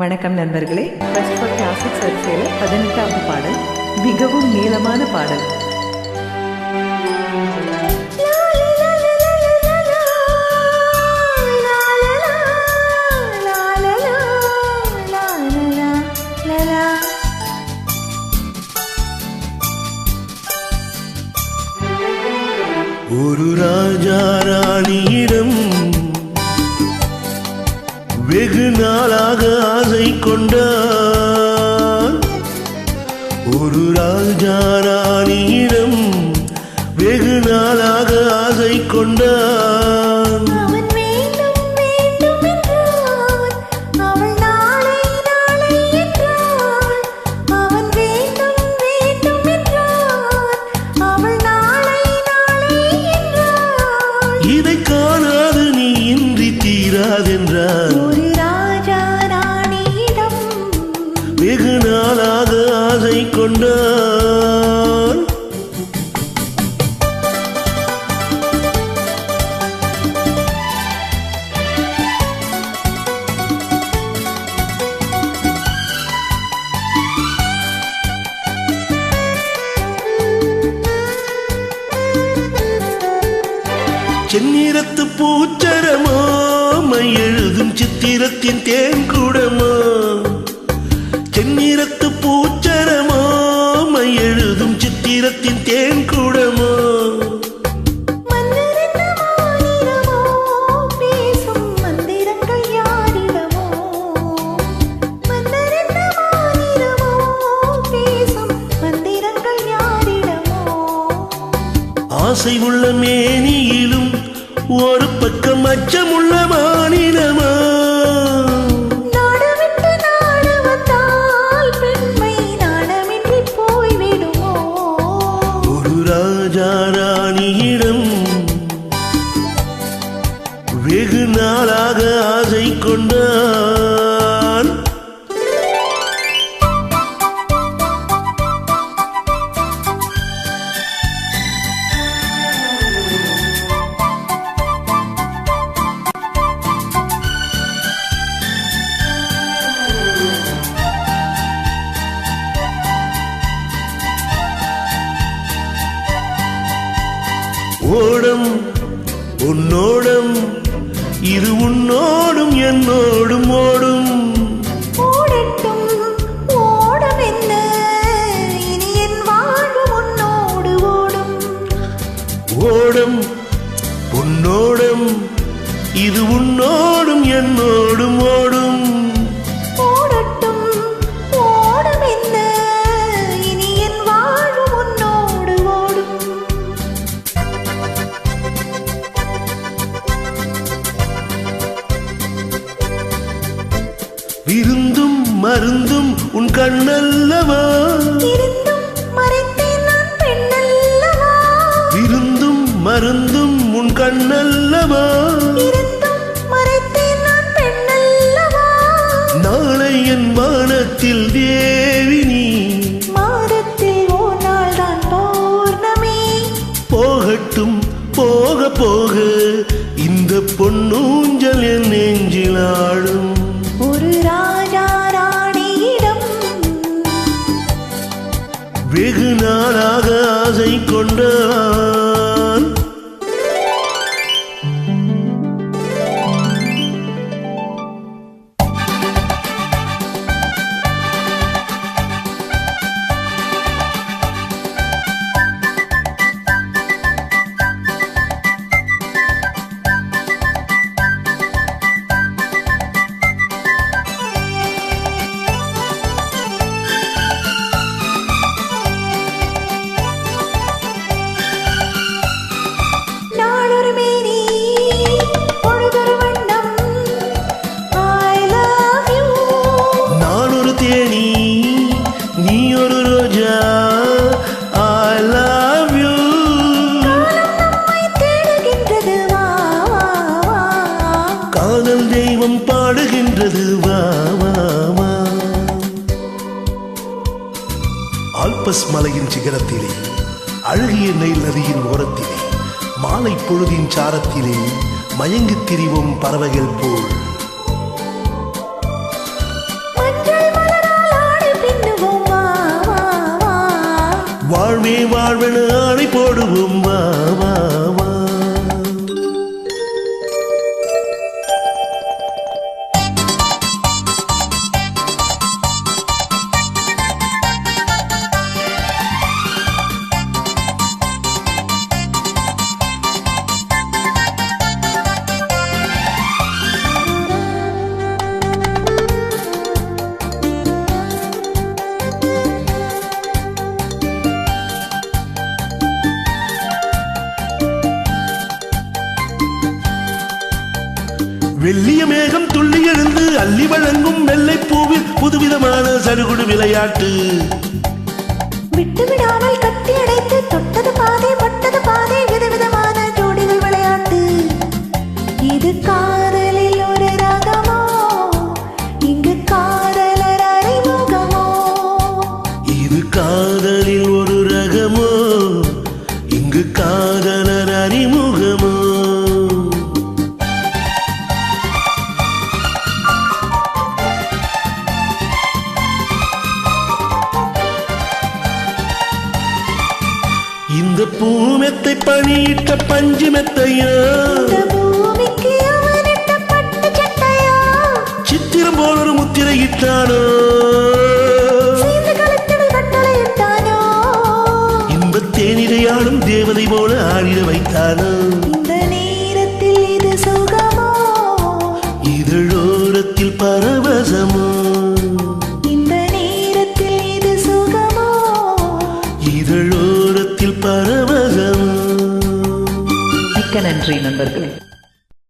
வணக்கம் நண்பர்களே. First for classics வரிசையில் 18வது பாடல், மிகவும் நீளமான பாடல். ஒரு ராஜா ராணியிடம் வெகு நாளாக ஆசை கொண்டான். ஒரு ராஜா ராணியிடம் வெகு நாளாக ஆசை கொண்டான். இதை காணாது நீ இன்றி தீராதென்றார். ஒரு ராஜா ராணியிடம் வெகு நாளாக ஆசை கொண்டான். செந்நிறத்து பூச்சரமோ மை எழுதும் சித்திரத்தின் தேன் கூடமோ. செந்நிறத்து பூச்சரமோ மை எழுதும் சித்திரத்தின் தேன் கூடமோ. ஆசை உள்ள மேனியிலும் ஒரு பக்கம் அச்சமுள்ள மானிடமா. நாடவிட்டு நாடு வந்தால் பெண்மை நாணமின்றி போய்விடுமோ. ஒரு ராஜா ராணியிடம் வெகு நாளாக ஆசை கொண்டான். ஓடம் உன்னோடும் இது உன்னோடும் என்னோடும் ஓடும். ஓடட்டும் ஓடம் என்ன, இனி என் வாழ்வு உன்னோடு ஓடும். ஓடம் உன்னோடும் இது உன்னோடும் என்னோடும் ஓடும். ஓடட்டும் ஓடம் என்ன, இனி என் வாழ்வு உன்னோடு ஓடும். விருந்தும் மருந்தும் உன் கண்ணல்லவா. இருந்தும் மறைத்தேன் நான் பெண்ணல்லவா. விருந்தும் மருந்தும் உன் கண்ணல்லவா. இருந்தும் மறைத்தேன் நான் பெண்ணல்லவா. நாளை என் வானத்தில் தேவி நீ. மாதத்தில் ஓர் நாள் தான் பௌர்ணமி. போகட்டும் போக போக இந்த பொன்னூஞ்சல் என் நெஞ்சில் ஆடும். ஒரு ராஜா ராணியிடம் வெகு நாளாக ஆசை கொண்டான். நாளொரு மேனி பொழுதொரு வண்ணம். I love you. நான் ஒரு தேனி நீ ஒரு ரோஜா. I love you. காலம் நம்மை தேடுகின்றது, வா வா வா. காதல் தெய்வம் பாடுகின்றது, வா வா வா. ஆல்பஸ் மலையின் சிகரத்திலே அழகிய நெயில் நதியின் ஓரத்திலே மாலை பொழுதின் சாரத்திலே மயங்கித் திரிவும் பறவைகள் போல் வாழ்வே வாழ்வென ஆணை போடுவோம் வா வா வா. வெள்ளிய மேகம் துள்ளி எழுந்து அள்ளி வழங்கும் வெள்ளை பூவில் புதுவிதமான சடுகுடு விளையாட்டு. விட்டு விடாமல் கட்டி அடைத்து தொட்டது பாதை பட்டது பாதை விதவிதமான ஜோடிகள் விளையாட்டு. இது காதலில் ஒரு ரகமோ, இங்கு காதலர் அறிமுகமோ. இது காதலில் ஒரு ரகமோ, இங்கு காதலர் அறிமுகமோ. இந்த பூமெத்தை பணியிட்ட பஞ்சு மெத்தையா, இந்த பூமிக்கு அவனிட்ட பட்டு சட்டையா, சித்திரம் போல ஒரு முத்திரை இட்டானோ, சேர்ந்து கழுத்தில் கட்டளை இட்டானோ, இன்பத் தேனிலையாடும் தேவதை போல ஆடிட வைத்தானோ.